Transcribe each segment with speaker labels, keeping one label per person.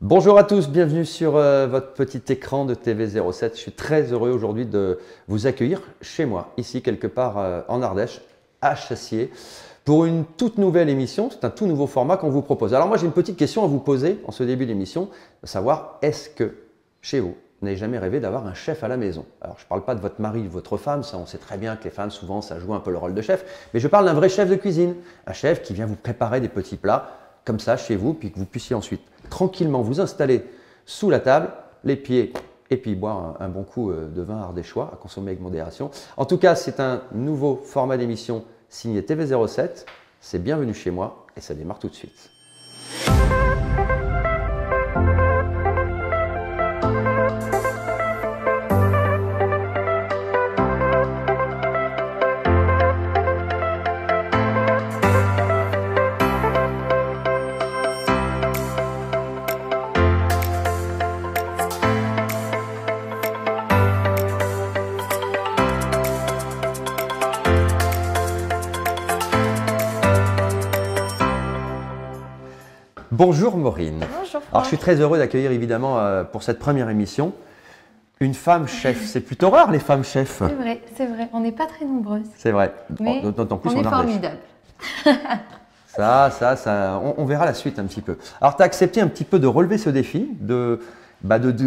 Speaker 1: Bonjour à tous, bienvenue sur votre petit écran de TV07. Je suis très heureux aujourd'hui de vous accueillir chez moi, ici quelque part en Ardèche, à Chassier, pour une toute nouvelle émission. C'est un tout nouveau format qu'on vous propose. Alors moi j'ai une petite question à vous poser en ce début d'émission, de savoir est-ce que chez vous, vous n'avez jamais rêvé d'avoir un chef à la maison? Alors je ne parle pas de votre mari, de votre femme, ça on sait très bien que les femmes souvent ça joue un peu le rôle de chef, mais je parle d'un vrai chef de cuisine, un chef qui vient vous préparer des petits plats comme ça chez vous, puis que vous puissiez ensuite tranquillement vous installer sous la table, les pieds, et puis boire un bon coup de vin ardéchois à consommer avec modération. En tout cas, c'est un nouveau format d'émission signé TV07. C'est Bienvenue chez moi et ça démarre tout de suite. Bonjour Maureen.
Speaker 2: Bonjour.
Speaker 1: Alors je suis très heureux d'accueillir évidemment pour cette première émission une femme chef. C'est plutôt rare les femmes chefs.
Speaker 2: C'est vrai, on n'est pas très nombreuses.
Speaker 1: C'est vrai.
Speaker 2: Mais
Speaker 1: d'autant plus
Speaker 2: on est
Speaker 1: en Ardèche.
Speaker 2: formidable.
Speaker 1: On verra la suite un petit peu. Alors tu as accepté un petit peu de relever ce défi, de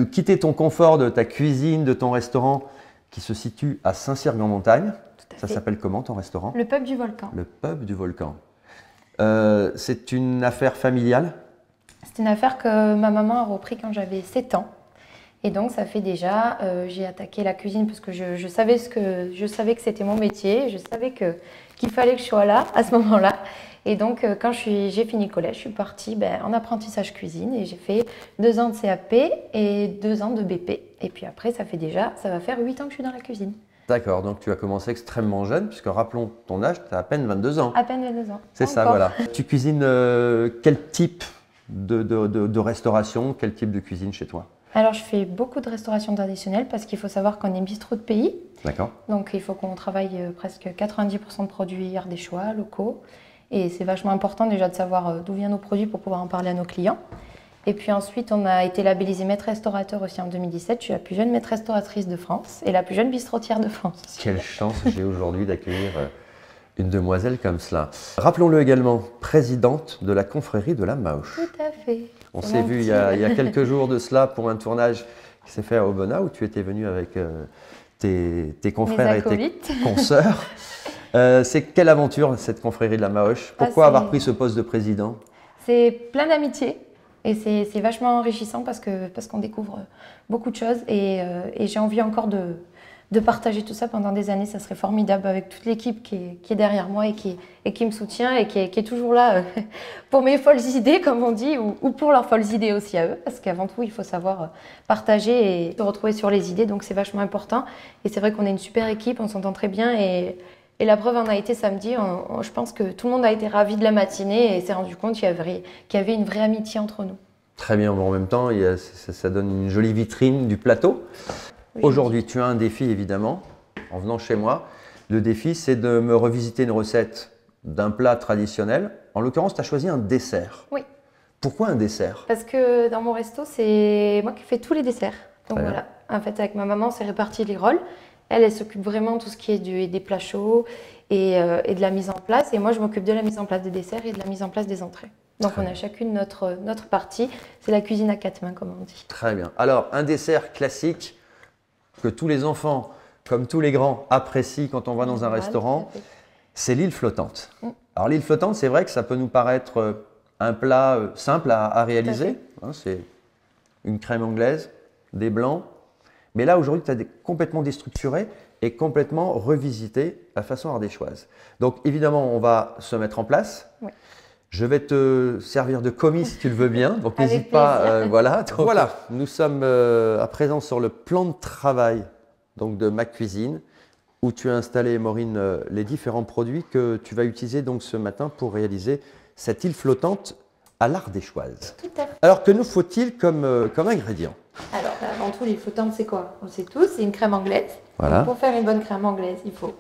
Speaker 1: quitter ton confort de ta cuisine, de ton restaurant qui se situe à Saint-Cyr-en-Montagne. Ça s'appelle comment ton restaurant?
Speaker 2: Le pub du Volcan.
Speaker 1: Le pub du Volcan. C'est une affaire familiale?
Speaker 2: C'est une affaire que ma maman a repris quand j'avais 7 ans. Et donc ça fait déjà, j'ai attaqué la cuisine parce que je savais que c'était mon métier, je savais qu'il fallait que je sois là à ce moment-là. Et donc quand j'ai fini le collège, je suis partie en apprentissage cuisine et j'ai fait 2 ans de CAP et 2 ans de BP. Et puis après ça va faire 8 ans que je suis dans la cuisine.
Speaker 1: D'accord, donc tu as commencé extrêmement jeune, puisque rappelons ton âge, tu as à peine 22 ans.
Speaker 2: À peine 22 ans.
Speaker 1: C'est ça, voilà. Tu cuisines quel type de restauration, quel type de cuisine chez toi?
Speaker 2: Alors je fais beaucoup de restauration traditionnelle parce qu'il faut savoir qu'on est bistrot de pays.
Speaker 1: D'accord.
Speaker 2: Donc il faut qu'on travaille presque 90% de produits ardéchois, locaux. Et c'est vachement important déjà de savoir d'où viennent nos produits pour pouvoir en parler à nos clients. Et puis ensuite, on a été labellisé maître restaurateur aussi en 2017. Je suis la plus jeune maître restauratrice de France et la plus jeune bistrotière de France.
Speaker 1: Quelle chance j'ai aujourd'hui d'accueillir une demoiselle comme cela. Rappelons-le également, présidente de la confrérie de la Maoche.
Speaker 2: Tout à fait.
Speaker 1: On s'est vu il y a quelques jours de cela pour un tournage qui s'est fait à Aubenas où tu étais venu avec tes confrères et tes consoeurs. C'est quelle aventure cette confrérie de la Maoche? Pourquoi avoir pris ce poste de président?
Speaker 2: C'est plein d'amitié. Et c'est vachement enrichissant parce qu'on découvre beaucoup de choses et j'ai envie encore de partager tout ça pendant des années. Ça serait formidable avec toute l'équipe qui est derrière moi et qui me soutient et qui est toujours là pour mes folles idées, comme on dit, ou pour leurs folles idées aussi à eux. Parce qu'avant tout, il faut savoir partager et se retrouver sur les idées. Donc c'est vachement important. Et c'est vrai qu'on est une super équipe, on s'entend très bien. Et la preuve en a été samedi, je pense que tout le monde a été ravi de la matinée et s'est rendu compte qu'il y avait une vraie amitié entre nous.
Speaker 1: Très bien, bon, en même temps, ça donne une jolie vitrine du plateau. Oui. Aujourd'hui, tu as un défi évidemment, en venant chez moi. Le défi, c'est de me revisiter une recette d'un plat traditionnel. En l'occurrence, tu as choisi un dessert.
Speaker 2: Oui.
Speaker 1: Pourquoi un dessert?
Speaker 2: Parce que dans mon resto, c'est moi qui fais tous les desserts. Donc voilà, en fait, avec ma maman, c'est réparti les rôles. Elle s'occupe vraiment de tout ce qui est des plats chauds et de la mise en place. Et moi, je m'occupe de la mise en place des desserts et de la mise en place des entrées. Donc, on a chacune notre partie. C'est la cuisine à 4 mains, comme on dit.
Speaker 1: Très bien. Alors, un dessert classique que tous les enfants, comme tous les grands, apprécient quand on va dans un restaurant, c'est l'île flottante. Alors, l'île flottante, c'est vrai que ça peut nous paraître un plat simple à réaliser. C'est une crème anglaise, des blancs. Mais là, aujourd'hui, tu as complètement déstructuré et complètement revisité à façon ardéchoise. Donc, évidemment, on va se mettre en place. Oui. Je vais te servir de commis si tu le veux bien. Donc, n'hésite pas. Voilà. Donc, voilà, nous sommes à présent sur le plan de travail donc, de ma cuisine où tu as installé, Maureen, les différents produits que tu vas utiliser donc, ce matin pour réaliser cette île flottante à l'ardéchoise.
Speaker 2: Tout à fait.
Speaker 1: Alors, que nous faut-il comme ingrédient?
Speaker 2: Alors, avant tout, l'île flottante, c'est quoi? On sait tous, c'est une crème anglaise.
Speaker 1: Voilà.
Speaker 2: Donc, pour faire une bonne crème anglaise, il faut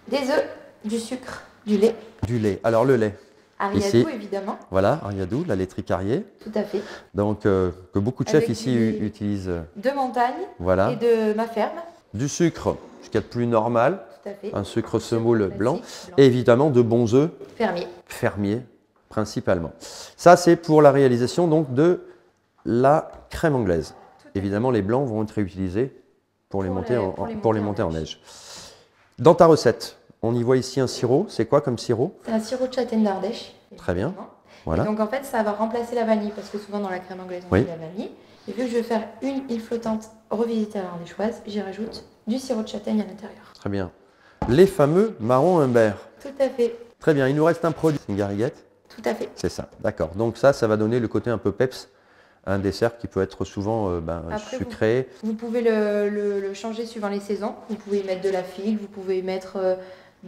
Speaker 2: des œufs, du sucre, du lait.
Speaker 1: Du lait. Alors, le lait?
Speaker 2: Ariadou, évidemment.
Speaker 1: Voilà, Ariadou, la laiterie Carrier.
Speaker 2: Tout à fait.
Speaker 1: Donc, que beaucoup de chefs ici utilisent.
Speaker 2: De montagne et de ma ferme.
Speaker 1: Du sucre, ce qu'il y a de plus normal.
Speaker 2: Tout à fait.
Speaker 1: Un sucre semoule blanc. Et évidemment, de bons œufs. Fermiers, principalement. Ça, c'est pour la réalisation donc, de la crème anglaise. Évidemment, les blancs vont être réutilisés pour les monter en neige. Dans ta recette, on y voit ici un sirop. C'est quoi comme sirop?
Speaker 2: C'est un sirop de châtaigne d'Ardèche.
Speaker 1: Très bien. Voilà.
Speaker 2: Et donc en fait, ça va remplacer la vanille parce que souvent dans la crème anglaise, on met la vanille. Et vu que je vais faire une île flottante revisitée à l'ardéchoise, j'y rajoute du sirop de châtaigne à l'intérieur.
Speaker 1: Très bien. Les fameux marrons Humbert.
Speaker 2: Tout à fait.
Speaker 1: Très bien. Il nous reste un produit. C'est une gariguette?
Speaker 2: Tout à fait.
Speaker 1: C'est ça. D'accord. Donc ça va donner le côté un peu peps. Un dessert qui peut être souvent
Speaker 2: Après,
Speaker 1: sucré.
Speaker 2: Vous pouvez le changer suivant les saisons. Vous pouvez mettre de la figue, vous pouvez mettre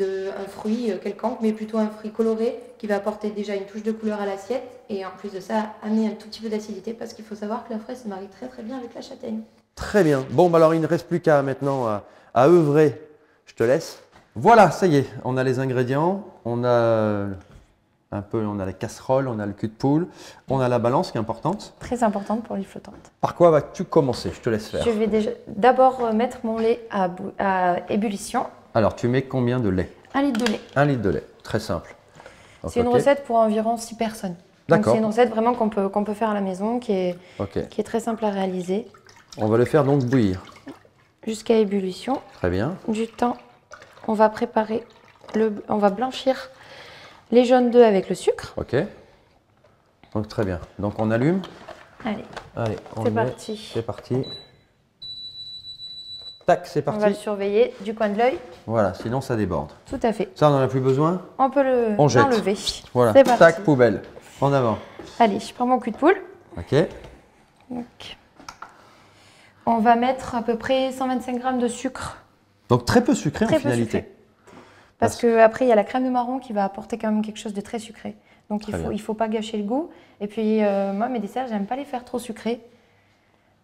Speaker 2: un fruit quelconque, mais plutôt un fruit coloré qui va apporter déjà une touche de couleur à l'assiette et en plus de ça, amener un tout petit peu d'acidité parce qu'il faut savoir que la fraise se marie très très bien avec la châtaigne. Très
Speaker 1: bien. Bon, alors il ne reste plus qu'à maintenant à œuvrer. Je te laisse. Voilà, ça y est, on a les ingrédients. On a la casserole, on a le cul de poule, on a la balance qui est importante.
Speaker 2: Très importante pour l'île flottante.
Speaker 1: Par quoi vas-tu commencer? Je te laisse faire.
Speaker 2: Je vais d'abord mettre mon lait à ébullition.
Speaker 1: Alors, tu mets combien de lait?
Speaker 2: 1 litre de lait.
Speaker 1: 1 litre de lait, très simple.
Speaker 2: C'est une recette pour environ 6 personnes. D'accord. C'est une recette vraiment qu'on peut faire à la maison, qui est très simple à réaliser.
Speaker 1: On va le faire donc bouillir.
Speaker 2: Jusqu'à ébullition.
Speaker 1: Très bien.
Speaker 2: Du temps, on va blanchir les jaunes d'œufs avec le sucre.
Speaker 1: Ok. Donc très bien. Donc on allume.
Speaker 2: Allez, c'est parti.
Speaker 1: C'est parti. Tac, c'est parti.
Speaker 2: On va le surveiller du coin de l'œil.
Speaker 1: Voilà, sinon ça déborde.
Speaker 2: Tout à fait.
Speaker 1: Ça, on n'en a plus besoin?
Speaker 2: On peut l'enlever.
Speaker 1: Voilà, c'est parti. Tac, poubelle. En avant.
Speaker 2: Allez, je prends mon cul de poule.
Speaker 1: Ok.
Speaker 2: Donc, on va mettre à peu près 125 g de sucre.
Speaker 1: Donc très peu sucré en finalité.
Speaker 2: Parce qu'après, il y a la crème de marron qui va apporter quand même quelque chose de très sucré. Donc il ne faut pas gâcher le goût. Et puis moi, mes desserts, j'aime pas les faire trop sucrés.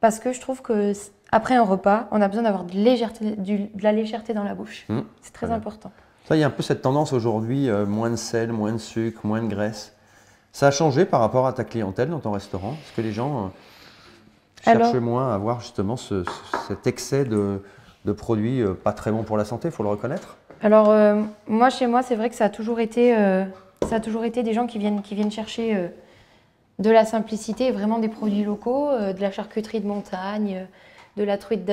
Speaker 2: Parce que je trouve qu'après un repas, on a besoin d'avoir de la légèreté dans la bouche. C'est très important.
Speaker 1: Ça, il y a un peu cette tendance aujourd'hui, moins de sel, moins de sucre, moins de graisse. Ça a changé par rapport à ta clientèle dans ton restaurant? Est-ce que les gens cherchent moins à avoir justement cet excès de produits pas très bons pour la santé, il faut le reconnaître?
Speaker 2: Alors, moi, chez moi, c'est vrai que ça a toujours été des gens qui viennent chercher de la simplicité et vraiment des produits locaux, de la charcuterie de montagne, de la truite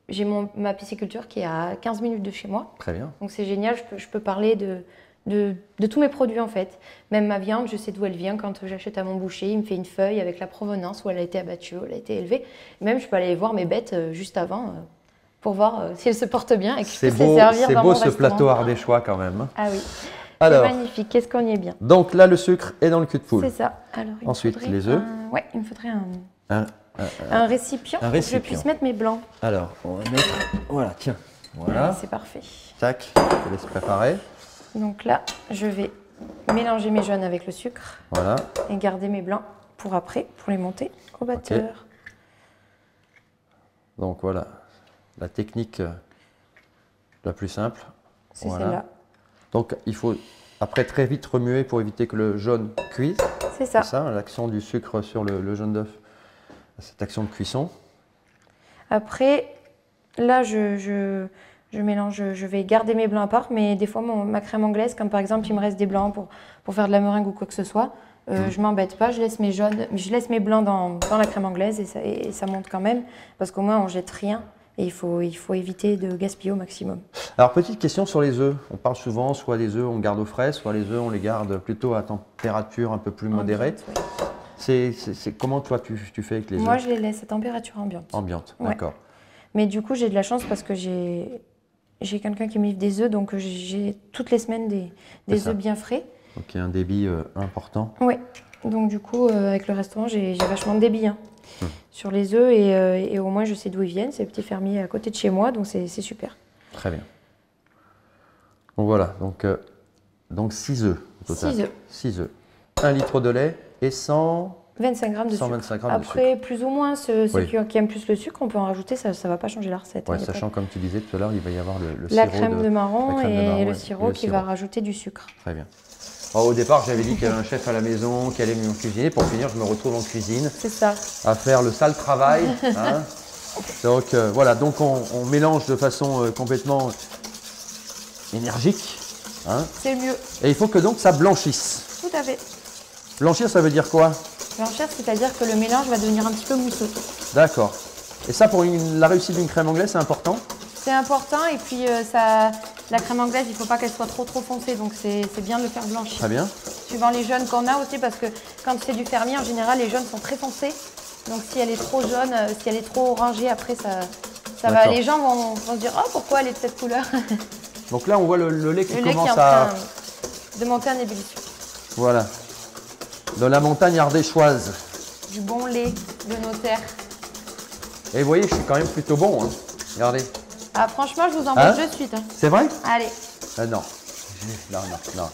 Speaker 2: J'ai ma pisciculture qui est à 15 minutes de chez moi.
Speaker 1: Très bien.
Speaker 2: Donc, c'est génial, je peux parler de tous mes produits, en fait. Même ma viande, je sais d'où elle vient. Quand j'achète à mon boucher, il me fait une feuille avec la provenance, où elle a été abattue, où elle a été élevée. Même, je peux aller voir mes bêtes juste avant pour voir si elles se portent bien et que je peux les servir dans mon restaurant.
Speaker 1: C'est beau ce plateau ardéchois quand même.
Speaker 2: Ah oui, c'est magnifique, qu'est-ce qu'on y est bien.
Speaker 1: Donc là, le sucre est dans le cul de poule.
Speaker 2: C'est ça. Alors,
Speaker 1: ensuite, les œufs.
Speaker 2: Oui, il me faudrait un récipient pour que je puisse mettre mes blancs.
Speaker 1: Alors, on va mettre… Voilà, tiens. Voilà.
Speaker 2: C'est parfait.
Speaker 1: Tac, je te laisse préparer.
Speaker 2: Donc là, je vais mélanger mes jaunes avec le sucre.
Speaker 1: Voilà.
Speaker 2: Et garder mes blancs pour après, pour les monter au batteur. Okay.
Speaker 1: Donc voilà. La technique la plus simple.
Speaker 2: C'est celle-là.
Speaker 1: Donc il faut après très vite remuer pour éviter que le jaune cuise.
Speaker 2: C'est ça.
Speaker 1: C'est ça, l'action du sucre sur le jaune d'œuf. Cette action de cuisson.
Speaker 2: Après, là je mélange, je vais garder mes blancs à part, mais des fois ma crème anglaise, comme par exemple il me reste des blancs pour faire de la meringue ou quoi que ce soit, je m'embête pas, je laisse mes blancs dans la crème anglaise et ça monte quand même, parce qu'au moins on jette rien. Et il faut éviter de gaspiller au maximum. Alors,
Speaker 1: petite question sur les œufs. On parle souvent, soit les œufs on garde au frais, soit les œufs on les garde plutôt à température un peu plus modérée. Oui. Comment toi tu fais avec les œufs?
Speaker 2: Moi, je les laisse à température ambiante.
Speaker 1: Ambiante, d'accord.
Speaker 2: Mais du coup, j'ai de la chance parce que j'ai quelqu'un qui me livre des œufs, donc j'ai toutes les semaines des œufs bien frais.
Speaker 1: Donc il y a un débit important.
Speaker 2: Oui. Donc du coup, avec le restaurant, j'ai vachement de débit sur les œufs et au moins je sais d'où ils viennent. C'est le petit fermier à côté de chez moi, donc c'est super.
Speaker 1: Très bien. Donc voilà, donc 6 œufs au total.
Speaker 2: 6 œufs.
Speaker 1: 6 œufs. 1 litre de lait et
Speaker 2: 125 g de
Speaker 1: 125
Speaker 2: sucre.
Speaker 1: G
Speaker 2: Après,
Speaker 1: de sucre.
Speaker 2: plus ou moins, ceux qui aiment plus le sucre, on peut en rajouter, ça ne va pas changer la recette.
Speaker 1: Ouais, sachant, comme tu disais tout à l'heure, il va y avoir le
Speaker 2: la
Speaker 1: sirop
Speaker 2: crème de marron et le sirop qui
Speaker 1: va
Speaker 2: va rajouter du sucre.
Speaker 1: Très bien. Alors, au départ, j'avais dit qu'il y avait un chef à la maison qui allait me cuisiner. Pour finir, je me retrouve en cuisine.
Speaker 2: C'est ça.
Speaker 1: À faire le sale travail. Hein. Donc voilà, donc on mélange de façon complètement énergique. Hein.
Speaker 2: C'est mieux.
Speaker 1: Et il faut que donc ça blanchisse.
Speaker 2: Tout à fait.
Speaker 1: Blanchir, ça veut dire quoi?
Speaker 2: Blanchir, c'est-à-dire que le mélange va devenir un petit peu mousseux.
Speaker 1: D'accord. Et ça, pour la réussite d'une crème anglaise, c'est important?
Speaker 2: C'est important et puis la crème anglaise, il ne faut pas qu'elle soit trop foncée, donc c'est bien de le faire blanchir.
Speaker 1: Très bien.
Speaker 2: Suivant les jaunes qu'on a aussi, parce que quand c'est du fermier, en général, les jaunes sont très foncés. Donc si elle est trop jaune, si elle est trop orangée, après ça va. Les gens vont se dire oh pourquoi elle est de cette couleur.
Speaker 1: Donc là on voit le lait qui
Speaker 2: le lait
Speaker 1: commence
Speaker 2: qui est en train de monter en ébullition.
Speaker 1: Voilà. De la montagne ardéchoise.
Speaker 2: Du bon lait de nos terres.
Speaker 1: Et vous voyez, je suis quand même plutôt bon. Hein. Regardez.
Speaker 2: Ah franchement, je vous embauche de suite. Hein.
Speaker 1: C'est vrai?
Speaker 2: Allez.
Speaker 1: Non. Non.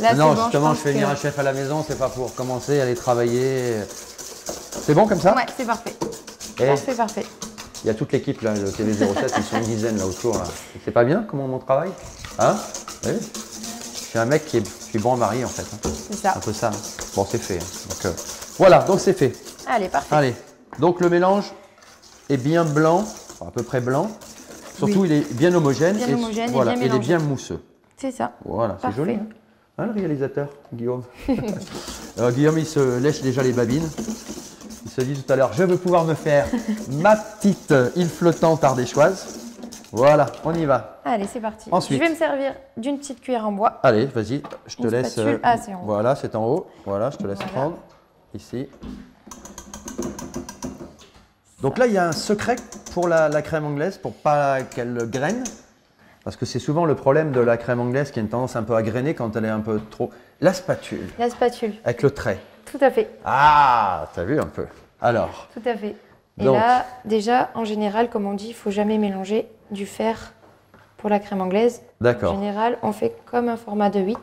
Speaker 2: Là,
Speaker 1: non,
Speaker 2: bon,
Speaker 1: justement, je fais venir un chef à la maison, c'est pas pour commencer à aller travailler. C'est bon comme ça?
Speaker 2: Ouais, c'est parfait.
Speaker 1: Et
Speaker 2: parfait.
Speaker 1: Il y a toute l'équipe là, le TV07, ils sont une dizaine là autour. Là. C'est pas bien comment on travaille? Hein? Oui. Je suis un mec qui est bon à marier en fait. Hein.
Speaker 2: C'est ça.
Speaker 1: Un peu ça. Hein. Bon, c'est fait. Hein. Donc, voilà, donc c'est fait.
Speaker 2: Allez, parfait.
Speaker 1: Allez, donc le mélange est bien blanc, à peu près blanc. Surtout, il est bien homogène.
Speaker 2: Bien homogène
Speaker 1: voilà,
Speaker 2: et bien
Speaker 1: il est
Speaker 2: mélangé.
Speaker 1: bien mousseux.
Speaker 2: C'est ça.
Speaker 1: Voilà, c'est joli.
Speaker 2: Hein.
Speaker 1: Hein, le réalisateur, Guillaume. Guillaume, il se lèche déjà les babines. Il se dit tout à l'heure, je veux pouvoir me faire ma petite île flottante ardéchoise. Voilà, on y va.
Speaker 2: Allez, c'est parti.
Speaker 1: Ensuite.
Speaker 2: Je vais me servir d'une petite cuillère en bois.
Speaker 1: Allez, vas-y, je te laisse.
Speaker 2: Ah, c'est en haut.
Speaker 1: Voilà, c'est en haut. Voilà, je te laisse prendre. Ici. Donc là, il y a un secret pour la crème anglaise, pour pas qu'elle graine. Parce que c'est souvent le problème de la crème anglaise qui a une tendance un peu à grainer quand elle est un peu trop. La spatule.
Speaker 2: La spatule.
Speaker 1: Avec le trait.
Speaker 2: Tout à fait.
Speaker 1: Ah, t'as vu un peu. Alors.
Speaker 2: Tout à fait. Et
Speaker 1: donc,
Speaker 2: là, déjà, en général, comme on dit, il ne faut jamais mélanger du fer pour la crème anglaise.
Speaker 1: D'accord.
Speaker 2: En général, on fait comme un format de 8.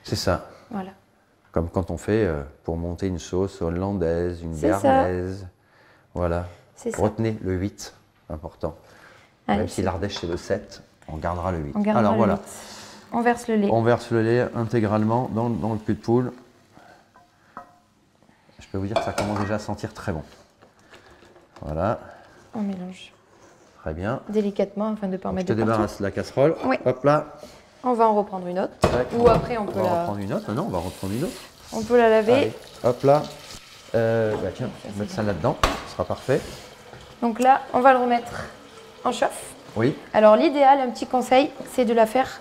Speaker 1: C'est ça.
Speaker 2: Voilà.
Speaker 1: Comme quand on fait pour monter une sauce hollandaise, une
Speaker 2: C'est
Speaker 1: béarnaise. Voilà.
Speaker 2: C'est ça.
Speaker 1: Retenez le 8, important.
Speaker 2: Allez,
Speaker 1: Même si l'Ardèche c'est le 7, on gardera le 8.
Speaker 2: On gardera
Speaker 1: Alors
Speaker 2: le
Speaker 1: voilà.
Speaker 2: 8. On verse le lait.
Speaker 1: On verse le lait intégralement dans le cul de poule. Je peux vous dire que ça commence déjà à sentir très bon. Voilà.
Speaker 2: On mélange
Speaker 1: Très bien.
Speaker 2: délicatement afin de ne pas en
Speaker 1: Je
Speaker 2: mettre
Speaker 1: te
Speaker 2: de partout.
Speaker 1: débarrasse la casserole.
Speaker 2: Oui.
Speaker 1: Hop là.
Speaker 2: On va en reprendre une autre.
Speaker 1: Tac.
Speaker 2: Ou après, on
Speaker 1: On
Speaker 2: peut
Speaker 1: va
Speaker 2: la,
Speaker 1: reprendre une autre. Non, on va reprendre une autre.
Speaker 2: on peut la laver.
Speaker 1: Allez. Hop là. Bah tiens, je vais mettre ça là-dedans. Ce sera parfait.
Speaker 2: Donc là, on va le remettre en chauffe.
Speaker 1: Oui.
Speaker 2: Alors l'idéal, un petit conseil, c'est de la faire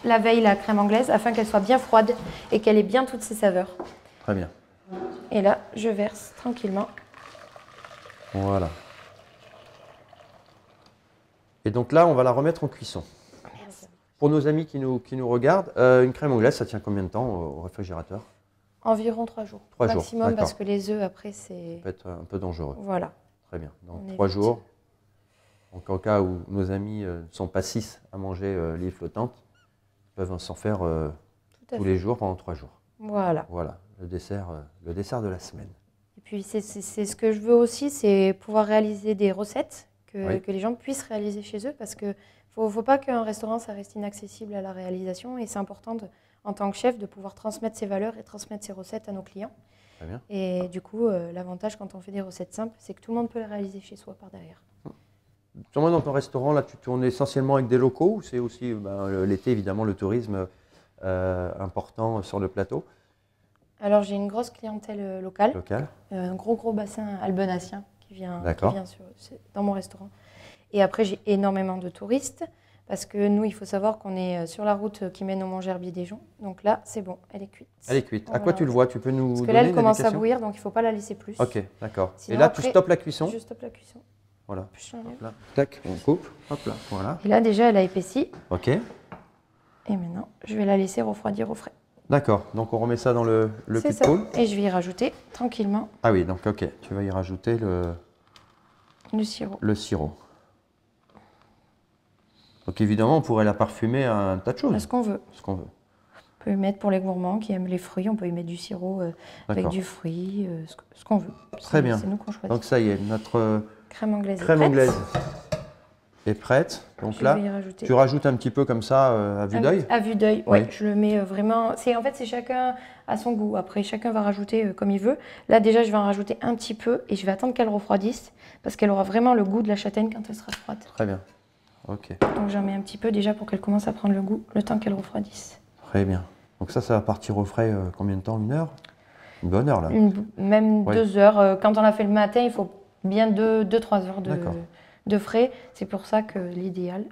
Speaker 2: la veille, la crème anglaise, afin qu'elle soit bien froide et qu'elle ait bien toutes ses saveurs.
Speaker 1: Très bien.
Speaker 2: Et là, je verse tranquillement.
Speaker 1: Voilà. Et donc là, on va la remettre en cuisson. Pour nos amis qui nous regardent, une crème anglaise, ça tient combien de temps au réfrigérateur?
Speaker 2: Environ 3 jours.
Speaker 1: 3 jours,
Speaker 2: maximum,
Speaker 1: d'accord.
Speaker 2: parce que les œufs, après, c'est...
Speaker 1: Ça peut être un peu dangereux.
Speaker 2: Voilà.
Speaker 1: Très bien. Donc
Speaker 2: On
Speaker 1: 3
Speaker 2: évite.
Speaker 1: jours. Donc en cas où nos amis ne sont pas 6 à manger l'île flottante, ils peuvent s'en faire
Speaker 2: Tout à
Speaker 1: tous
Speaker 2: fait.
Speaker 1: les jours pendant 3 jours.
Speaker 2: Voilà.
Speaker 1: Voilà, le dessert de la semaine.
Speaker 2: Et puis, c'est ce que je veux aussi, c'est pouvoir réaliser des recettes
Speaker 1: Oui.
Speaker 2: que les gens puissent réaliser chez eux, parce que faut pas qu'un restaurant, ça reste inaccessible à la réalisation, et c'est important, en tant que chef, de pouvoir transmettre ses valeurs et transmettre ses recettes à nos clients.
Speaker 1: Très bien.
Speaker 2: Et du coup, l'avantage quand on fait des recettes simples, c'est que tout le monde peut les réaliser chez soi par derrière.
Speaker 1: Sûrement dans ton restaurant, là, tu tournes essentiellement avec des locaux ou c'est aussi l'été, évidemment, le tourisme important sur le plateau
Speaker 2: Alors, j'ai une grosse clientèle locale,
Speaker 1: local?
Speaker 2: un gros bassin albenacien qui vient
Speaker 1: D'accord.
Speaker 2: dans mon restaurant. Et après, j'ai énormément de touristes, parce que nous, il faut savoir qu'on est sur la route qui mène au Mont-Gerbier-des-Joncs. Donc là, c'est bon, elle est cuite.
Speaker 1: Elle est cuite. À
Speaker 2: Voilà.
Speaker 1: quoi tu le vois? Tu peux nous
Speaker 2: Parce que
Speaker 1: donner
Speaker 2: là, elle
Speaker 1: une
Speaker 2: commence à
Speaker 1: indication?
Speaker 2: bouillir, donc il ne faut pas la laisser plus.
Speaker 1: Ok, d'accord. Et
Speaker 2: Sinon,
Speaker 1: là,
Speaker 2: après,
Speaker 1: tu stoppes la cuisson?
Speaker 2: Je stoppe la cuisson.
Speaker 1: Voilà.
Speaker 2: Puis j'enlève.
Speaker 1: Hop là. Tac, on coupe. Hop là, voilà.
Speaker 2: Et là, déjà, elle a épaissi.
Speaker 1: Ok.
Speaker 2: Et maintenant, je vais la laisser refroidir au frais.
Speaker 1: D'accord. Donc on remet ça dans le cul
Speaker 2: C'est
Speaker 1: de
Speaker 2: ça.
Speaker 1: poule.
Speaker 2: Et je vais y rajouter tranquillement
Speaker 1: Ah oui, donc ok. Tu vas y rajouter
Speaker 2: le sirop.
Speaker 1: le sirop. Donc évidemment, on pourrait la parfumer à un tas de choses.
Speaker 2: Ce qu'on veut.
Speaker 1: Ce qu'on veut.
Speaker 2: On peut y mettre pour les gourmands qui aiment les fruits, on peut y mettre du sirop avec
Speaker 1: D'accord.
Speaker 2: du fruit, ce qu'on veut.
Speaker 1: Très bien.
Speaker 2: C'est nous qu'on choisit.
Speaker 1: Donc ça y est, notre
Speaker 2: Crème anglaise. est
Speaker 1: crème
Speaker 2: prête.
Speaker 1: anglaise est prête. Donc
Speaker 2: Je
Speaker 1: là,
Speaker 2: vais y rajouter.
Speaker 1: tu rajoutes un petit peu comme ça à vue d'œil?
Speaker 2: À vue d'œil, oui.
Speaker 1: Oui.
Speaker 2: Je le mets vraiment. En fait, c'est chacun à son goût. Après, chacun va rajouter comme il veut. Là, déjà, je vais en rajouter un petit peu et je vais attendre qu'elle refroidisse parce qu'elle aura vraiment le goût de la châtaigne quand elle sera froide.
Speaker 1: Très bien. Ok.
Speaker 2: Donc, j'en mets un petit peu déjà pour qu'elle commence à prendre le goût le temps qu'elle refroidisse.
Speaker 1: Très bien. Donc ça va partir au frais combien de temps? 1 heure? Une bonne heure là?
Speaker 2: Même
Speaker 1: Ouais.
Speaker 2: 2 heures. Quand on l'a fait le matin, il faut bien 2-3 heures de frais. C'est pour ça que l'idéal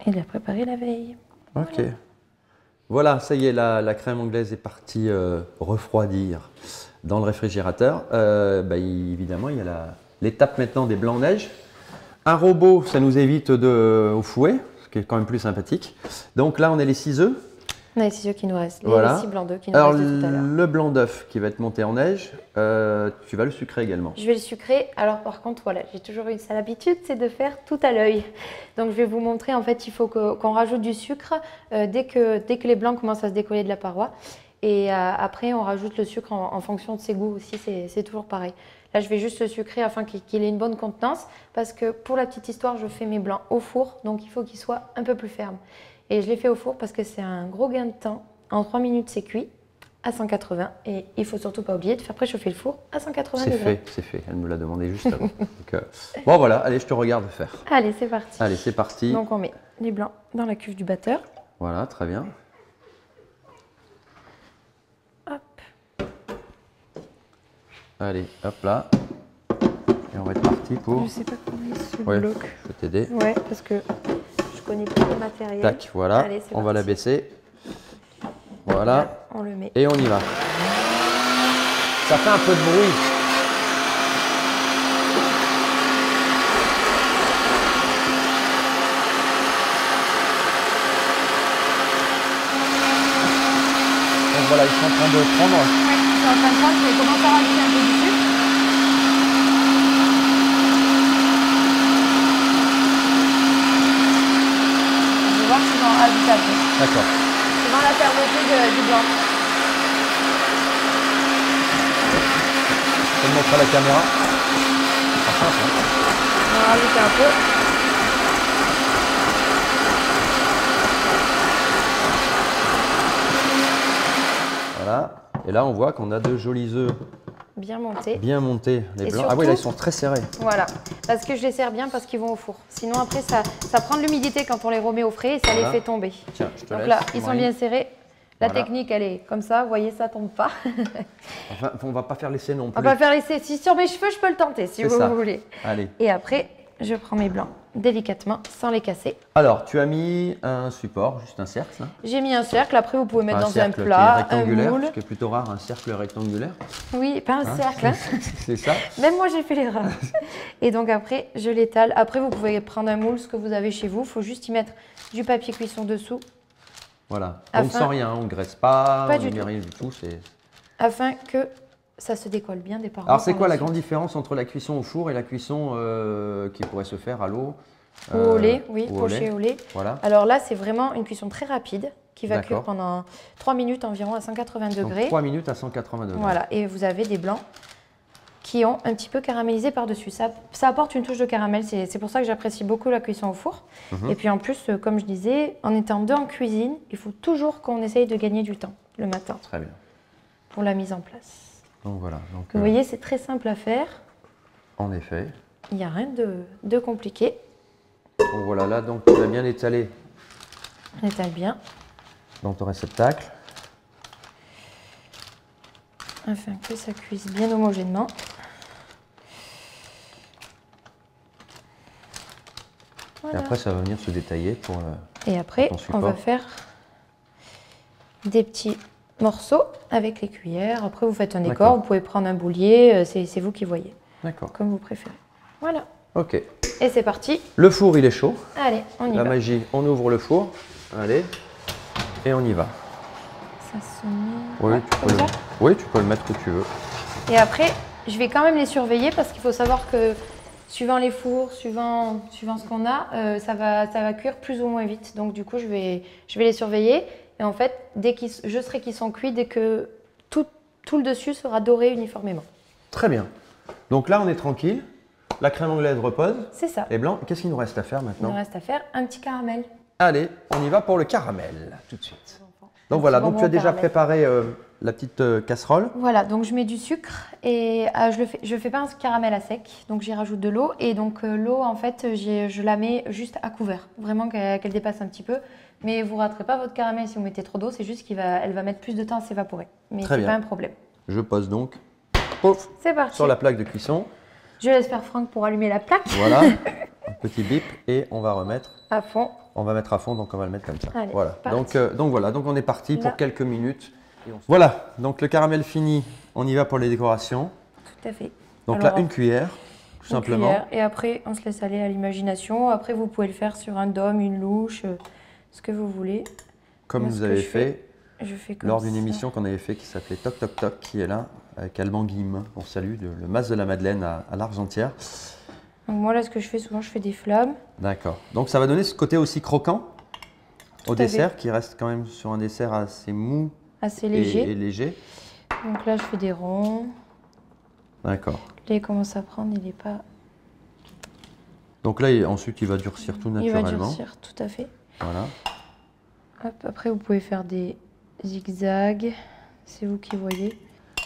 Speaker 2: est de la préparer la veille.
Speaker 1: Ok. Voilà, ça y est, la crème anglaise est partie refroidir dans le réfrigérateur. Évidemment, il y a l'étape maintenant des blancs neige. Un robot, ça nous évite au fouet, ce qui est quand même plus sympathique. Donc là, on a les 6 œufs.
Speaker 2: On a les 6 œufs qui nous restent, les
Speaker 1: Voilà.
Speaker 2: 6 blancs d'œufs qui nous
Speaker 1: Alors,
Speaker 2: restent de tout à l'heure.
Speaker 1: le blanc d'œuf qui va être monté en neige, tu vas le sucrer également.
Speaker 2: Je vais le sucrer. Alors par contre, voilà, j'ai toujours eu ça l'habitude, c'est de faire tout à l'œil. Donc je vais vous montrer, en fait, il faut qu'on rajoute du sucre dès que les blancs commencent à se décoller de la paroi. Et après, on rajoute le sucre en fonction de ses goûts aussi, c'est toujours pareil. Là, je vais juste le sucrer afin qu'il ait une bonne contenance, parce que pour la petite histoire, je fais mes blancs au four, donc il faut qu'ils soient un peu plus fermes. Et je les fais au four parce que c'est un gros gain de temps. En 3 minutes, c'est cuit à 180. Et il ne faut surtout pas oublier de faire préchauffer le four à 180 degrés.
Speaker 1: C'est fait. Elle me l'a demandé juste avant. Donc, bon, voilà, allez, je te regarde faire.
Speaker 2: Allez, c'est parti.
Speaker 1: Allez, c'est parti.
Speaker 2: Donc, on met les blancs dans la cuve du batteur.
Speaker 1: Voilà, très bien.
Speaker 2: Hop.
Speaker 1: Allez, hop là. Et on va être parti pour...
Speaker 2: Je sais pas comment il se
Speaker 1: Ouais,
Speaker 2: bloque.
Speaker 1: je vais t'aider.
Speaker 2: Ouais, parce que je connais pas le matériel.
Speaker 1: Tac, voilà.
Speaker 2: Allez, c'est
Speaker 1: on va
Speaker 2: parti.
Speaker 1: la baisser. Voilà.
Speaker 2: On le met.
Speaker 1: Et on y va. Ça fait un peu de bruit. Donc voilà, ils sont en train de prendre.
Speaker 2: Ouais, je suis en train de prendre, je vais commencer à rajouter un peu du sucre. Je vais voir si j'en rajoute après.
Speaker 1: D'accord.
Speaker 2: Suivant la fermeté du blanc.
Speaker 1: Je vais le montrer à la caméra. Ah, simple, hein.
Speaker 2: On va rajouter un peu.
Speaker 1: Voilà. Et là, on voit qu'on a de jolis œufs
Speaker 2: Bien monté.
Speaker 1: bien montés, les
Speaker 2: Et
Speaker 1: blancs. Ah oui, là, ils
Speaker 2: surtout-
Speaker 1: sont très serrés.
Speaker 2: Voilà, parce que je les serre bien parce qu'ils vont au four. Sinon après ça prend de l'humidité quand on les remet au frais et ça
Speaker 1: Voilà.
Speaker 2: les fait tomber.
Speaker 1: Tiens, je te
Speaker 2: Donc
Speaker 1: laisse.
Speaker 2: là, ils sont
Speaker 1: Marie.
Speaker 2: bien serrés. La
Speaker 1: Voilà.
Speaker 2: technique, elle est comme ça, vous voyez, ça tombe pas.
Speaker 1: Enfin, on va pas faire l'essai non
Speaker 2: On
Speaker 1: plus.
Speaker 2: va pas faire l'essai. Si sur mes cheveux, je peux le tenter si
Speaker 1: C'est
Speaker 2: vous
Speaker 1: ça.
Speaker 2: voulez.
Speaker 1: Allez.
Speaker 2: Et après, je prends mes blancs délicatement, sans les casser.
Speaker 1: Alors, tu as mis un support, juste un cercle. Hein.
Speaker 2: J'ai mis un cercle, après vous pouvez mettre
Speaker 1: Pas
Speaker 2: dans un
Speaker 1: cercle qui est
Speaker 2: plat, un
Speaker 1: rectangulaire,
Speaker 2: moule.
Speaker 1: ce qui est plutôt rare, un cercle rectangulaire.
Speaker 2: Oui, pas un
Speaker 1: Hein.
Speaker 2: cercle. Hein.
Speaker 1: C'est ça.
Speaker 2: Même moi, j'ai fait l'erreur. Et donc après, je l'étale. Après, vous pouvez prendre un moule, ce que vous avez chez vous. Il faut juste y mettre du papier cuisson dessous.
Speaker 1: Voilà.
Speaker 2: Afin-
Speaker 1: Donc sans rien, on ne graisse pas,
Speaker 2: Pas
Speaker 1: on
Speaker 2: du
Speaker 1: ne met
Speaker 2: tout.
Speaker 1: rien du tout.
Speaker 2: Afin que ça se décolle bien des parois.
Speaker 1: Alors, c'est
Speaker 2: par
Speaker 1: quoi la
Speaker 2: suite.
Speaker 1: grande différence entre la cuisson au four et la cuisson qui pourrait se faire à l'eau
Speaker 2: Au lait, oui,
Speaker 1: ou au
Speaker 2: poché
Speaker 1: lait.
Speaker 2: au lait.
Speaker 1: Voilà.
Speaker 2: Alors là, c'est vraiment une cuisson très rapide qui va cuire
Speaker 1: D'accord.
Speaker 2: pendant 3 minutes environ à 180
Speaker 1: Donc
Speaker 2: degrés.
Speaker 1: 3 minutes à 180 degrés.
Speaker 2: Voilà, et vous avez des blancs qui ont un petit peu caramélisé par-dessus. Ça apporte une touche de caramel, c'est pour ça que j'apprécie beaucoup la cuisson au four.
Speaker 1: Mhm.
Speaker 2: Et puis en plus, comme je disais, en étant deux en cuisine, il faut toujours qu'on essaye de gagner du temps le matin
Speaker 1: Très bien.
Speaker 2: pour la mise en place.
Speaker 1: Donc voilà. Donc,
Speaker 2: Vous voyez, c'est très simple à faire,
Speaker 1: en effet.
Speaker 2: il n'y a rien de compliqué.
Speaker 1: Donc voilà, là, donc, tu vas bien étaler
Speaker 2: On étale bien,
Speaker 1: dans ton réceptacle.
Speaker 2: afin que ça cuise bien homogènement.
Speaker 1: Et
Speaker 2: Voilà.
Speaker 1: après, ça va venir se détailler pour...
Speaker 2: Et après,
Speaker 1: ton
Speaker 2: on
Speaker 1: support.
Speaker 2: va faire des petits morceaux avec les cuillères. Après, vous faites un décor,
Speaker 1: D'accord.
Speaker 2: vous pouvez prendre un boulier, c'est vous qui voyez,
Speaker 1: D'accord.
Speaker 2: comme vous préférez. Voilà,
Speaker 1: Ok.
Speaker 2: et c'est parti.
Speaker 1: Le four, il est chaud.
Speaker 2: Allez, on y
Speaker 1: La
Speaker 2: va.
Speaker 1: magie, on ouvre le four. Allez. Et on y va.
Speaker 2: Ça se met...
Speaker 1: Oui,
Speaker 2: Ouais,
Speaker 1: tu peux
Speaker 2: comme
Speaker 1: le...
Speaker 2: ça.
Speaker 1: oui, tu peux le mettre où tu veux.
Speaker 2: Et après, je vais quand même les surveiller parce qu'il faut savoir que suivant les fours, suivant ce qu'on a, ça va cuire plus ou moins vite. Donc du coup, je vais les surveiller. Et en fait, je serai qu'ils sont cuits dès que tout le dessus sera doré uniformément.
Speaker 1: Très bien. Donc là, on est tranquille. La crème anglaise repose.
Speaker 2: C'est ça.
Speaker 1: Et blanc, qu'est-ce qu'il nous reste à faire maintenant?
Speaker 2: Il nous reste à faire un petit caramel.
Speaker 1: Allez, on y va pour le caramel, tout de suite. Donc voilà, donc tu as déjà préparé la petite casserole.
Speaker 2: Voilà, donc je mets du sucre et je fais pas un caramel à sec, donc j'y rajoute de l'eau. Et donc l'eau, en fait, je la mets juste à couvert, vraiment qu'elle dépasse un petit peu. Mais vous raterez pas votre caramel si vous mettez trop d'eau, c'est juste qu'elle va mettre plus de temps à s'évaporer. Mais c'est pas un problème.
Speaker 1: Je pose donc pouf, sur la plaque de cuisson.
Speaker 2: Je laisse faire Franck pour allumer la plaque.
Speaker 1: Voilà, un petit bip et on va remettre
Speaker 2: à fond.
Speaker 1: On va mettre à fond, donc on va le mettre comme ça.
Speaker 2: Allez,
Speaker 1: voilà. Donc voilà, donc on est parti pour quelques minutes. Voilà, donc le caramel fini, on y va pour les décorations.
Speaker 2: Tout à fait.
Speaker 1: Donc alors, là, une cuillère, tout simplement.
Speaker 2: Cuillère, et après, on se laisse aller à l'imagination. Après, vous pouvez le faire sur un dôme, une louche, ce que vous voulez.
Speaker 1: Comme vous avez fait lors d'une
Speaker 2: ça.
Speaker 1: émission qu'on avait fait qui s'appelait Toc Toc Toc, qui est là, avec Alban Guim. On salue le Mas de la Madeleine à l'Argentière.
Speaker 2: Donc moi, là, ce que je fais souvent, je fais des flammes.
Speaker 1: D'accord. Donc ça va donner ce côté aussi croquant au dessert, qui reste quand même sur un dessert assez mou.
Speaker 2: Assez léger.
Speaker 1: Et léger.
Speaker 2: Donc là, je fais des ronds.
Speaker 1: D'accord.
Speaker 2: Là, il commence à prendre, il n'est pas...
Speaker 1: Donc là, ensuite, il va durcir tout naturellement.
Speaker 2: Il va durcir, tout à fait.
Speaker 1: Voilà.
Speaker 2: Hop, après, vous pouvez faire des zigzags. C'est vous qui voyez.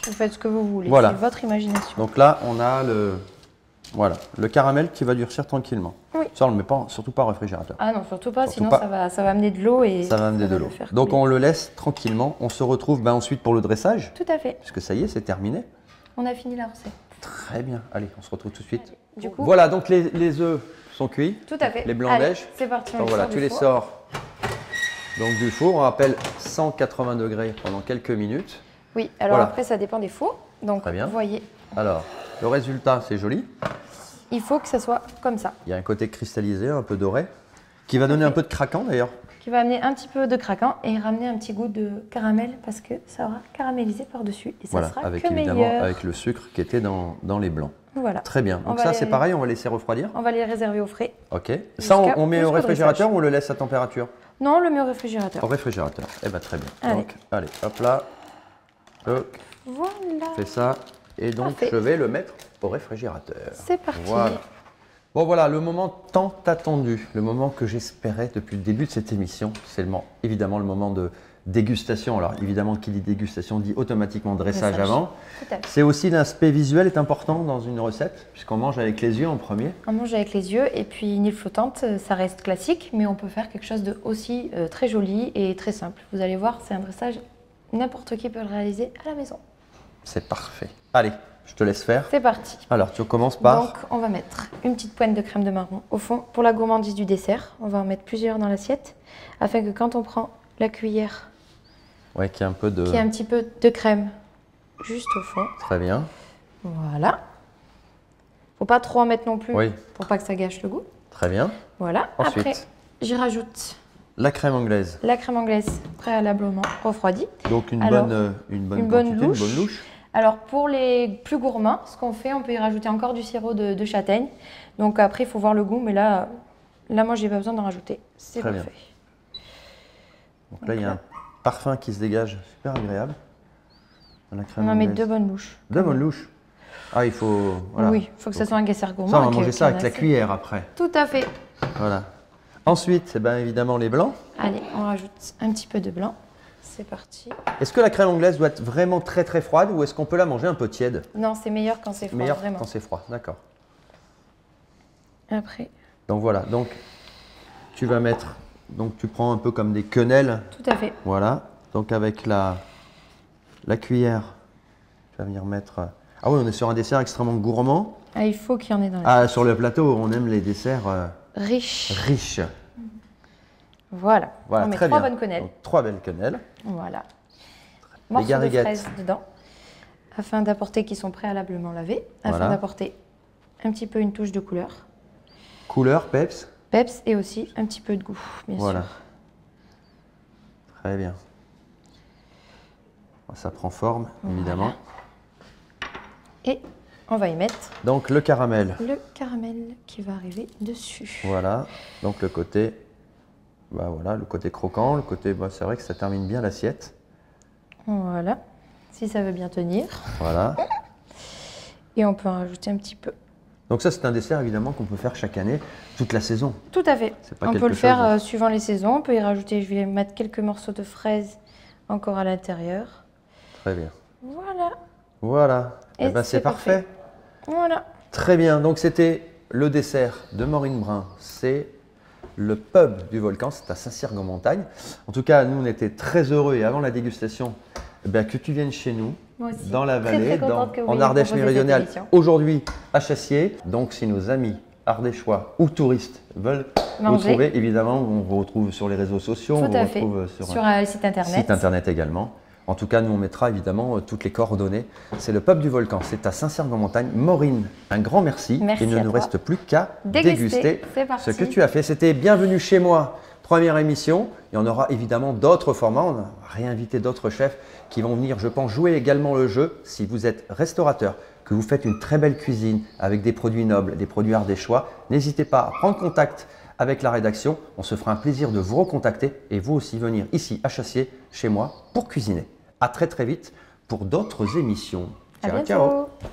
Speaker 2: Vous faites ce que vous voulez.
Speaker 1: Voilà.
Speaker 2: C'est votre imagination.
Speaker 1: Donc là, on a le caramel qui va durcir tranquillement.
Speaker 2: Oui.
Speaker 1: Ça, on ne le met pas, surtout pas au réfrigérateur.
Speaker 2: Ah non, surtout pas, sinon ça va amener de l'eau et
Speaker 1: ça va amener de l'eau. Donc on le laisse tranquillement. On se retrouve ensuite pour le dressage.
Speaker 2: Tout à fait.
Speaker 1: Puisque ça y est, c'est terminé.
Speaker 2: On a fini la recette.
Speaker 1: Très bien. Allez, on se retrouve tout de suite.
Speaker 2: Allez. Du coup,
Speaker 1: voilà, donc les œufs sont cuits.
Speaker 2: Tout à fait.
Speaker 1: Les blancs neige.
Speaker 2: C'est parti.
Speaker 1: Donc voilà, tu les sors donc du four. On rappelle 180 degrés pendant quelques minutes.
Speaker 2: Oui, alors après ça dépend des fours. Donc
Speaker 1: très bien.
Speaker 2: Vous voyez.
Speaker 1: Alors, le résultat, c'est joli.
Speaker 2: Il faut que ça soit comme ça.
Speaker 1: Il y a un côté cristallisé, un peu doré, qui va donner un peu de craquant d'ailleurs.
Speaker 2: Qui va amener un petit peu de craquant et ramener un petit goût de caramel parce que ça aura caramélisé par-dessus et ça sera
Speaker 1: avec
Speaker 2: que
Speaker 1: évidemment
Speaker 2: meilleur.
Speaker 1: avec le sucre qui était dans les blancs.
Speaker 2: Voilà.
Speaker 1: Très bien. Donc ça, c'est pareil, on va laisser refroidir.
Speaker 2: On va les réserver au frais.
Speaker 1: Ok. Ça, on met au réfrigérateur ou on le laisse à température?
Speaker 2: Non, on le met au réfrigérateur.
Speaker 1: Au réfrigérateur. Eh bien, très bien.
Speaker 2: Allez.
Speaker 1: Donc, allez, hop là. Hop.
Speaker 2: Voilà.
Speaker 1: Fais ça. Et donc, je vais le mettre au réfrigérateur.
Speaker 2: C'est parti.
Speaker 1: Voilà. Bon, voilà, le moment tant attendu, le moment que j'espérais depuis le début de cette émission. C'est évidemment le moment de dégustation. Alors, évidemment, qui dit dégustation dit automatiquement dressage avant. C'est aussi l'aspect visuel est important dans une recette, puisqu'on mange avec les yeux en premier.
Speaker 2: On mange avec les yeux, et puis une île flottante, ça reste classique, mais on peut faire quelque chose de aussi très joli et très simple. Vous allez voir, c'est un dressage, n'importe qui peut le réaliser à la maison.
Speaker 1: C'est parfait. Allez, je te laisse faire.
Speaker 2: C'est parti.
Speaker 1: Alors, tu commences par…
Speaker 2: Donc, on va mettre une petite pointe de crème de marron au fond. Pour la gourmandise du dessert, on va en mettre plusieurs dans l'assiette, afin que quand on prend la cuillère…
Speaker 1: Ouais, qu'il y ait un peu de…
Speaker 2: Qu'il y ait un petit peu de crème juste au fond.
Speaker 1: Très bien.
Speaker 2: Voilà. Faut pas trop en mettre non plus,
Speaker 1: oui,
Speaker 2: pour pas que ça gâche le goût.
Speaker 1: Très bien.
Speaker 2: Voilà.
Speaker 1: Ensuite,
Speaker 2: après, j'y rajoute…
Speaker 1: la crème anglaise.
Speaker 2: La crème anglaise préalablement refroidie.
Speaker 1: Donc une bonne louche.
Speaker 2: Alors pour les plus gourmands, ce qu'on fait, on peut y rajouter encore du sirop de châtaigne. Donc après, il faut voir le goût, mais là moi, j'ai pas besoin d'en rajouter. C'est parfait.
Speaker 1: Bien. Donc là, il y a un parfum qui se dégage, super agréable.
Speaker 2: On en met 2 bonnes louches.
Speaker 1: 2 bonnes louches. Ah, il faut… Voilà.
Speaker 2: Oui, il faut que ça soit un dessert gourmand.
Speaker 1: Ça, on va manger ça avec la cuillère après.
Speaker 2: Tout à fait.
Speaker 1: Voilà. Ensuite, eh bien, évidemment, les blancs.
Speaker 2: Allez, on rajoute un petit peu de blanc. C'est parti.
Speaker 1: Est-ce que la crème anglaise doit être vraiment très très froide ou est-ce qu'on peut la manger un peu tiède?
Speaker 2: Non, c'est meilleur quand c'est froid,
Speaker 1: meilleur
Speaker 2: vraiment.
Speaker 1: Quand c'est froid, d'accord.
Speaker 2: Après.
Speaker 1: Donc voilà, donc tu vas mettre… Donc tu prends un peu comme des quenelles.
Speaker 2: Tout à fait.
Speaker 1: Voilà. Donc avec la cuillère, tu vas venir mettre… Ah oui, on est sur un dessert extrêmement gourmand.
Speaker 2: Ah, il faut qu'il y en ait dans
Speaker 1: la… Ah, sur le plateau, on aime les desserts…
Speaker 2: riches.
Speaker 1: Riches.
Speaker 2: Voilà. On met 3 bonnes quenelles.
Speaker 1: Donc, 3 belles quenelles.
Speaker 2: Voilà.
Speaker 1: Les
Speaker 2: Morceaux de
Speaker 1: gariguettes
Speaker 2: fraises dedans, afin d'apporter, qui sont préalablement lavés, afin d'apporter un petit peu une touche de couleur.
Speaker 1: Couleur, peps.
Speaker 2: Peps et aussi un petit peu de goût, bien sûr.
Speaker 1: Très bien. Ça prend forme, évidemment.
Speaker 2: Et on va y mettre…
Speaker 1: Donc le caramel.
Speaker 2: Le caramel qui va arriver dessus.
Speaker 1: Voilà. Donc le côté… voilà, le côté croquant, le côté… c'est vrai que ça termine bien l'assiette.
Speaker 2: Voilà. Si ça veut bien tenir.
Speaker 1: Voilà.
Speaker 2: Et on peut en rajouter un petit peu
Speaker 1: Donc ça, c'est un dessert évidemment qu'on peut faire chaque année, toute la saison.
Speaker 2: Tout à fait.
Speaker 1: C'est pas
Speaker 2: On
Speaker 1: quelque
Speaker 2: peut le faire
Speaker 1: chose-
Speaker 2: suivant les saisons. On peut y rajouter, je vais mettre quelques morceaux de fraises encore à l'intérieur.
Speaker 1: Très bien.
Speaker 2: Voilà.
Speaker 1: Voilà.
Speaker 2: Et
Speaker 1: Eh ben, c'est
Speaker 2: c'est
Speaker 1: parfait.
Speaker 2: Voilà.
Speaker 1: Très bien. Donc c'était le dessert de Maureen Brun. C'est le pub du Volcan. C'est à Saint-Cyr-en-Montagne. En tout cas, nous, on était très heureux et avant la dégustation, eh bien, que tu viennes chez nous.
Speaker 2: Moi aussi.
Speaker 1: Dans la
Speaker 2: Très,
Speaker 1: vallée,
Speaker 2: très contente que vous
Speaker 1: en
Speaker 2: ayez
Speaker 1: Ardèche
Speaker 2: proposé cette
Speaker 1: méridionale,
Speaker 2: émission.
Speaker 1: aujourd'hui à Chassier. Donc si nos amis ardéchois ou touristes veulent vous
Speaker 2: Manger.
Speaker 1: trouver, évidemment, on vous retrouve sur les réseaux sociaux, on
Speaker 2: Tout
Speaker 1: vous
Speaker 2: à fait.
Speaker 1: retrouve sur
Speaker 2: le site internet.
Speaker 1: site internet également. En tout cas, nous on mettra évidemment toutes les coordonnées. C'est le pub du Volcan, c'est à Saint-Cyr-en-Montagne. Maureen, un grand merci.
Speaker 2: Merci
Speaker 1: Il ne
Speaker 2: à
Speaker 1: nous
Speaker 2: toi.
Speaker 1: reste plus qu'à
Speaker 2: Déguster.
Speaker 1: déguster
Speaker 2: C'est parti.
Speaker 1: ce que tu as fait. C'était Bienvenue chez moi, première émission. Il y en aura évidemment d'autres formats. On a réinvité d'autres chefs qui vont venir, je pense, jouer également le jeu. Si vous êtes restaurateur, que vous faites une très belle cuisine avec des produits nobles, des produits ardéchois, n'hésitez pas à prendre contact avec la rédaction. On se fera un plaisir de vous recontacter et vous aussi venir ici à Chassier, chez moi, pour cuisiner. À très très vite pour d'autres émissions.
Speaker 2: À
Speaker 1: Ciao,
Speaker 2: bientôt.
Speaker 1: ciao.